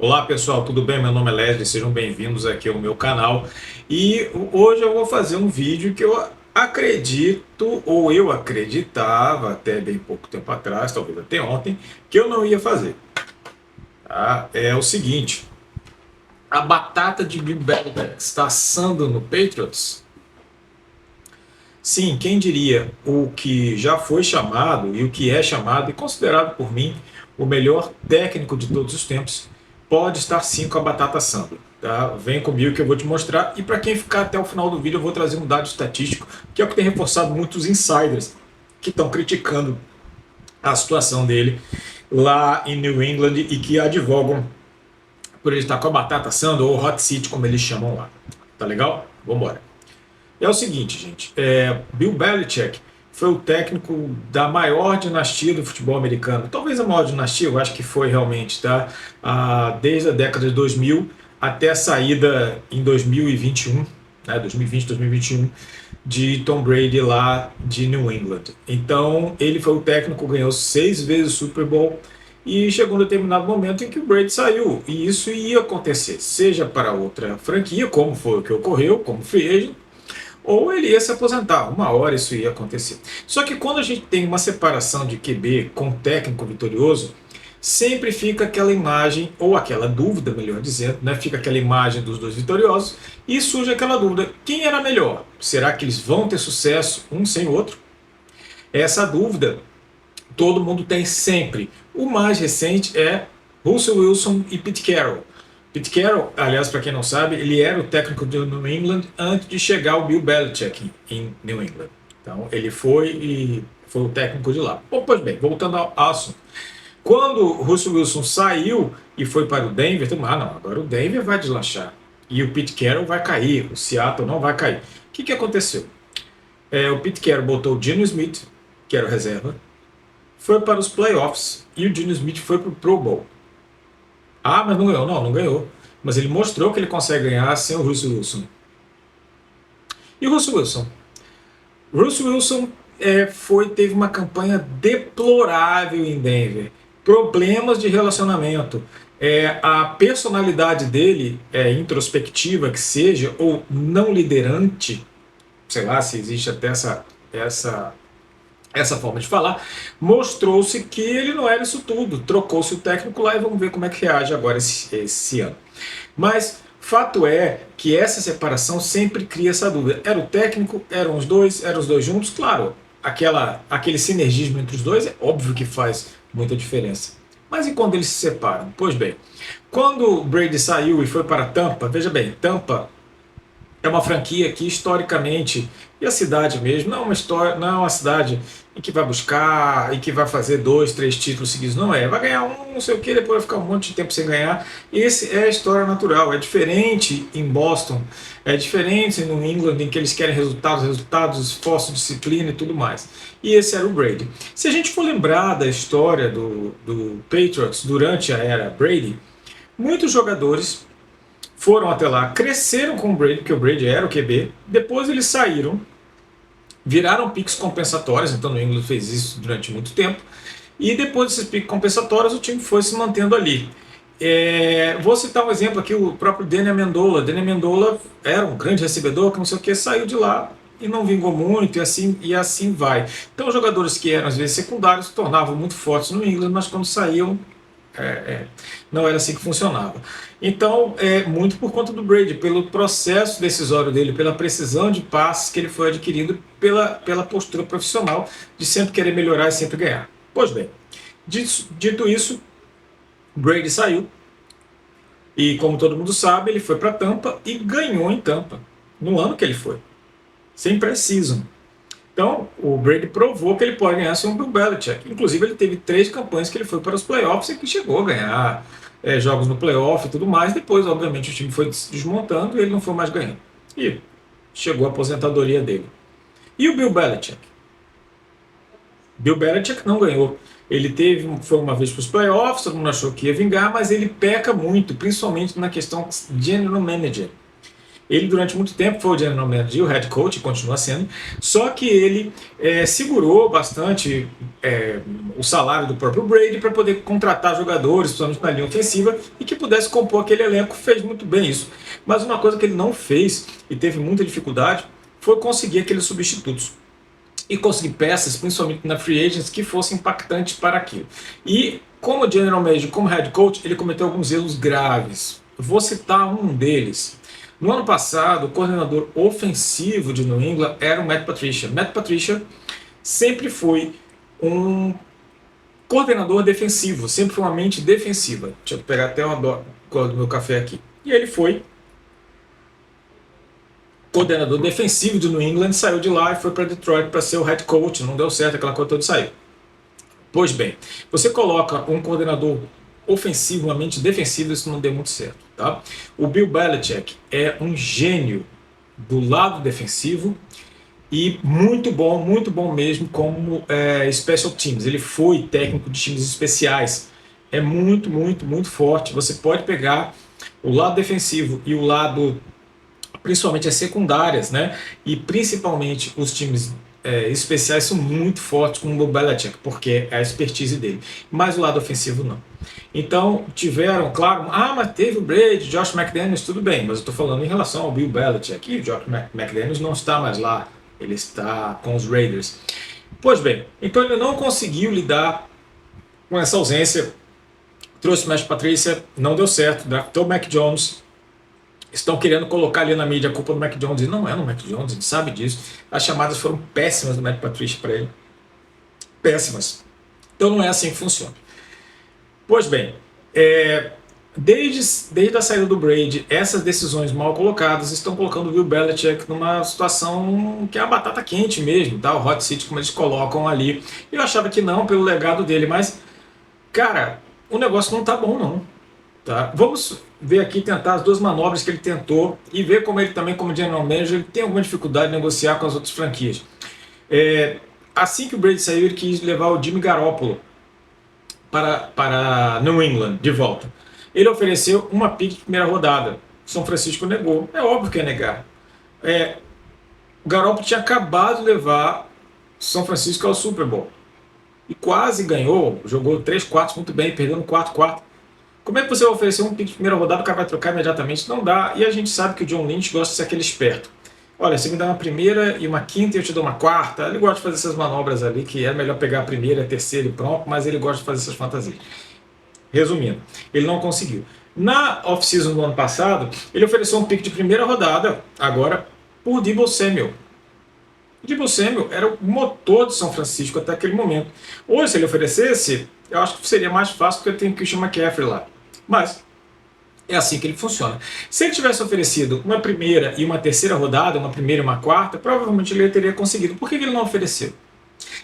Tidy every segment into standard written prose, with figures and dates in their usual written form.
Olá pessoal, tudo bem? Meu nome é Leslie, sejam bem-vindos aqui ao meu canal. E hoje eu vou fazer um vídeo que eu acredito, ou eu acreditava até bem pouco tempo atrás, talvez até ontem, que eu não ia fazer. Tá? É o seguinte, a batata de Bill Belichick está assando no Patriots? Sim, quem diria, o que já foi chamado e o que é chamado e considerado por mim o melhor técnico de todos os tempos pode estar sim com a batata assando. Tá? Vem comigo que eu vou te mostrar, e para quem ficar até o final do vídeo eu vou trazer um dado estatístico que é o que tem reforçado muitos insiders que estão criticando a situação dele lá em New England e que advogam por ele estar com a batata assando ou hot seat como eles chamam lá. Tá legal? Vamos embora. É o seguinte, gente, Bill Belichick foi o técnico da maior dinastia do futebol americano, talvez a maior dinastia, eu acho que foi realmente, tá? Desde a década de 2000 até a saída em 2021, né, 2020, 2021, de Tom Brady lá de New England. Então, ele foi o técnico, ganhou 6 vezes o Super Bowl, e chegou um determinado momento em que o Brady saiu, e isso ia acontecer, seja para outra franquia, como foi o que ocorreu, como free agent, ou ele ia se aposentar. Uma hora isso ia acontecer. Só que quando a gente tem uma separação de QB com técnico vitorioso, sempre fica aquela imagem, ou aquela dúvida, melhor dizendo, né? Fica aquela imagem dos dois vitoriosos e surge aquela dúvida: quem era melhor? Será que eles vão ter sucesso um sem o outro? Essa dúvida todo mundo tem sempre. O mais recente é Russell Wilson e Pete Carroll. Pete Carroll, aliás, para quem não sabe, ele era o técnico do New England antes de chegar o Bill Belichick em New England. Então, ele foi o técnico de lá. Bom, pois bem, voltando ao assunto. Quando o Russell Wilson saiu e foi para o Denver, todo mundo, não, agora o Denver vai deslanchar. E o Pete Carroll vai cair, o Seattle não vai cair. O que aconteceu? O Pete Carroll botou o Geno Smith, que era o reserva, foi para os playoffs e o Geno Smith foi para o Pro Bowl. Ah, mas não ganhou. Não, não ganhou. Mas ele mostrou que ele consegue ganhar sem o Russell Wilson. E o Russell Wilson? O Russell Wilson teve uma campanha deplorável em Denver. Problemas de relacionamento. A personalidade dele, introspectiva que seja, ou não liderante, sei lá se existe até essa forma de falar, mostrou-se que ele não era isso tudo. Trocou-se o técnico lá e vamos ver como é que reage agora esse ano. Mas fato é que essa separação sempre cria essa dúvida. Era o técnico, eram os dois juntos? Claro, aquele sinergismo entre os dois é óbvio que faz muita diferença. Mas e quando eles se separam? Pois bem, quando o Brady saiu e foi para Tampa, veja bem, Tampa é uma franquia que historicamente, e a cidade mesmo, não é uma história, não é uma cidade em que vai buscar e que vai fazer 2, 3 títulos seguidos, não é. Vai ganhar um, não sei o que, depois vai ficar um monte de tempo sem ganhar. Esse é a história natural. É diferente em Boston, é diferente no New England, em que eles querem resultados, esforço, disciplina e tudo mais. E esse era o Brady. Se a gente for lembrar da história do Patriots durante a era Brady, muitos jogadores foram até lá, cresceram com o Brady, porque o Brady era o QB, depois eles saíram, viraram piques compensatórios, então o New England fez isso durante muito tempo, e depois desses piques compensatórios o time foi se mantendo ali. Vou citar um exemplo aqui, o próprio Danny Amendola. Danny Amendola era um grande recebedor, que não sei o que, saiu de lá e não vingou muito, e assim vai. Então jogadores que eram às vezes secundários se tornavam muito fortes no England, mas quando saíam não era assim que funcionava. Então, muito por conta do Brady, pelo processo decisório dele, pela precisão de passes que ele foi adquirindo, pela postura profissional de sempre querer melhorar e sempre ganhar. Pois bem, dito isso, Brady saiu e, como todo mundo sabe, ele foi para Tampa e ganhou em Tampa, no ano que ele foi, sem pré-season. Então, o Brady provou que ele pode ganhar sem o Bill Belichick. Inclusive, ele teve 3 campanhas que ele foi para os playoffs e que chegou a ganhar jogos no playoff e tudo mais. Depois, obviamente, o time foi se desmontando e ele não foi mais ganhando. E chegou a aposentadoria dele. E o Bill Belichick? Bill Belichick não ganhou. Foi uma vez para os playoffs, todo mundo achou que ia vingar, mas ele peca muito, principalmente na questão de general manager. Ele durante muito tempo foi o general manager e o head coach, continua sendo, só que ele segurou bastante o salário do próprio Brady para poder contratar jogadores, principalmente na linha ofensiva, e que pudesse compor aquele elenco. Fez muito bem isso. Mas uma coisa que ele não fez e teve muita dificuldade foi conseguir aqueles substitutos e conseguir peças, principalmente na free agents, que fossem impactantes para aquilo. E como general manager, como head coach, ele cometeu alguns erros graves. Vou citar um deles. No ano passado, o coordenador ofensivo de New England era o Matt Patricia. Matt Patricia sempre foi um coordenador defensivo, sempre foi uma mente defensiva. Deixa eu pegar até uma cola do meu café aqui. E ele foi coordenador defensivo de New England, saiu de lá e foi para Detroit para ser o head coach. Não deu certo, aquela coisa toda saiu. Pois bem, você coloca um coordenador ofensivo, uma mente defensiva, isso não deu muito certo. Tá? O Bill Belichick é um gênio do lado defensivo e muito bom mesmo como special teams. Ele foi técnico de times especiais. É muito forte. Você pode pegar o lado defensivo e o lado, principalmente as secundárias, né? E principalmente os times especiais são muito fortes com o Belichick, porque é a expertise dele. Mas o lado ofensivo não. Então tiveram, claro, mas teve o Brady, Josh McDaniels, tudo bem, mas eu estou falando em relação ao Bill Belichick, e o Josh McDaniels não está mais lá, ele está com os Raiders. Pois bem, então ele não conseguiu lidar com essa ausência, trouxe o Matt Patricia, não deu certo, draftou o Mac Jones. Estão querendo colocar ali na mídia a culpa do Mac Jones, e não é no Mac Jones, a gente sabe disso. As chamadas foram péssimas do Matt Patricia para ele. Péssimas. Então não é assim que funciona. Pois bem, desde a saída do Brady, essas decisões mal colocadas estão colocando o Bill Belichick numa situação que é a batata quente mesmo, tá? O hot seat, como eles colocam ali. Eu achava que não, pelo legado dele, mas, cara, o negócio não tá bom não. Tá? Vamos ver aqui, tentar as duas manobras que ele tentou e ver como ele também, como general manager, ele tem alguma dificuldade de negociar com as outras franquias. Assim que o Brady saiu, ele quis levar o Jimmy Garoppolo para New England de volta. Ele ofereceu uma pick de primeira rodada. São Francisco negou. É óbvio que ia negar. O Garoppolo tinha acabado de levar São Francisco ao Super Bowl. E quase ganhou, jogou 3 quartos muito bem, perdeu no quarto quarto. Como é que você vai oferecer um pick de primeira rodada, o cara vai trocar imediatamente? Não dá. E a gente sabe que o John Lynch gosta de ser aquele esperto. Olha, você me dá uma primeira e uma quinta e eu te dou uma quarta. Ele gosta de fazer essas manobras ali, que é melhor pegar a primeira, a terceira e pronto, mas ele gosta de fazer essas fantasias. Resumindo, ele não conseguiu. Na off-season do ano passado, ele ofereceu um pick de primeira rodada, agora, por Deebo Samuel. O Deebo Samuel era o motor de São Francisco até aquele momento. Hoje, se ele oferecesse, eu acho que seria mais fácil porque tem o Christian McCaffrey lá. Mas é assim que ele funciona. Se ele tivesse oferecido uma primeira e uma terceira rodada, uma primeira e uma quarta, provavelmente ele teria conseguido. Por que ele não ofereceu?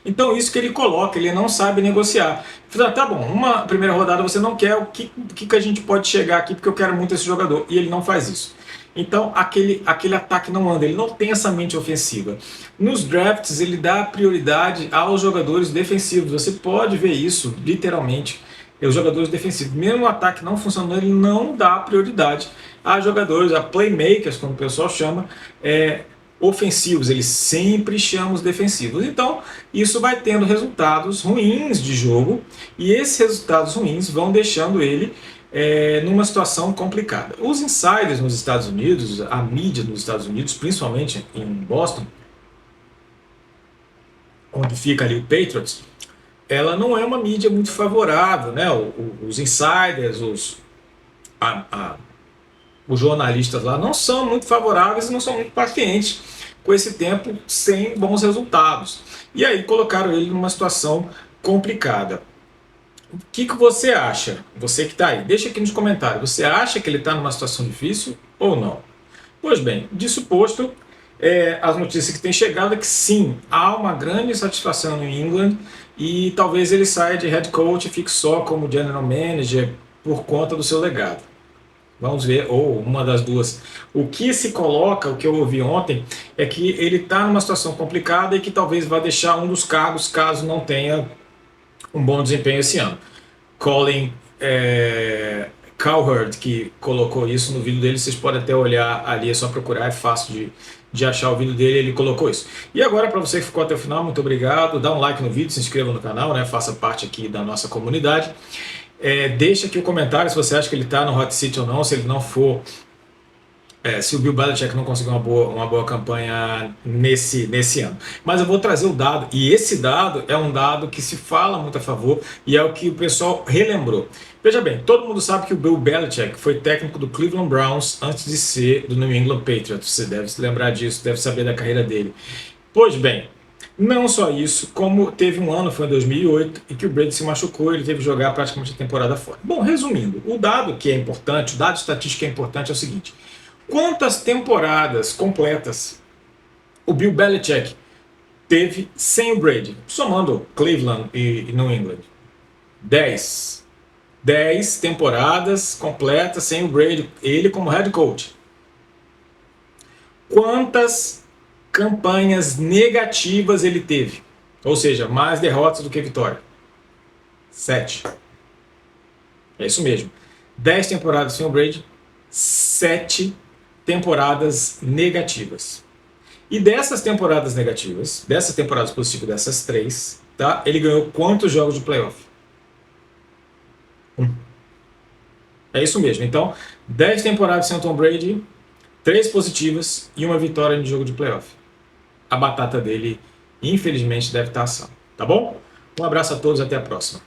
Então isso que ele coloca, ele não sabe negociar. Fala, tá bom, uma primeira rodada você não quer, o que a gente pode chegar aqui porque eu quero muito esse jogador. E ele não faz isso. Então aquele ataque não anda, ele não tem essa mente ofensiva. Nos drafts ele dá prioridade aos jogadores defensivos. Você pode ver isso literalmente. Os jogadores defensivos, mesmo o ataque não funcionando, ele não dá prioridade a jogadores, a playmakers, como o pessoal chama, ofensivos, ele sempre chama os defensivos. Então, isso vai tendo resultados ruins de jogo, e esses resultados ruins vão deixando ele numa situação complicada. Os insiders nos Estados Unidos, a mídia nos Estados Unidos, principalmente em Boston, onde fica ali o Patriots, ela não é uma mídia muito favorável, né? Os insiders, os jornalistas lá não são muito favoráveis e não são muito pacientes com esse tempo sem bons resultados. E aí colocaram ele numa situação complicada. O que você acha? Você que está aí, deixa aqui nos comentários. Você acha que ele está numa situação difícil ou não? Pois bem, disso posto, as notícias que têm chegado é que sim, há uma grande insatisfação no England e talvez ele saia de head coach e fique só como general manager por conta do seu legado. Vamos ver, ou uma das duas. O que se coloca, o que eu ouvi ontem, é que ele está numa situação complicada e que talvez vá deixar um dos cargos caso não tenha um bom desempenho esse ano. Colin Cowherd que colocou isso no vídeo dele, vocês podem até olhar ali, é só procurar, é fácil de achar o vídeo dele, ele colocou isso. E agora, para você que ficou até o final, muito obrigado, dá um like no vídeo, se inscreva no canal, né, faça parte aqui da nossa comunidade. Deixa aqui o comentário se você acha que ele está no hot seat ou não, se ele não for, se o Bill Belichick não conseguir uma boa campanha nesse ano. Mas eu vou trazer o dado, e esse dado é um dado que se fala muito a favor, e é o que o pessoal relembrou. Veja bem, todo mundo sabe que o Bill Belichick foi técnico do Cleveland Browns antes de ser do New England Patriots. Você deve se lembrar disso, deve saber da carreira dele. Pois bem, não só isso, como teve um ano, foi em 2008, em que o Brady se machucou e ele teve que jogar praticamente a temporada fora. Bom, resumindo, o dado que é importante, o dado estatístico que é importante é o seguinte: quantas temporadas completas o Bill Belichick teve sem o Brady, somando Cleveland e New England? 10. 10 temporadas completas sem o Brady, ele como head coach. Quantas campanhas negativas ele teve? Ou seja, mais derrotas do que vitória. 7. É isso mesmo. 10 temporadas sem o Brady, 7 temporadas negativas. E dessas temporadas negativas, dessas temporadas positivas, dessas 3, tá? Ele ganhou quantos jogos de playoff? 1. É isso mesmo. Então, 10 temporadas sem o Tom Brady, 3 positivas e uma vitória no jogo de playoff. A batata dele, infelizmente, deve estar assando. Tá bom? Um abraço a todos, até a próxima.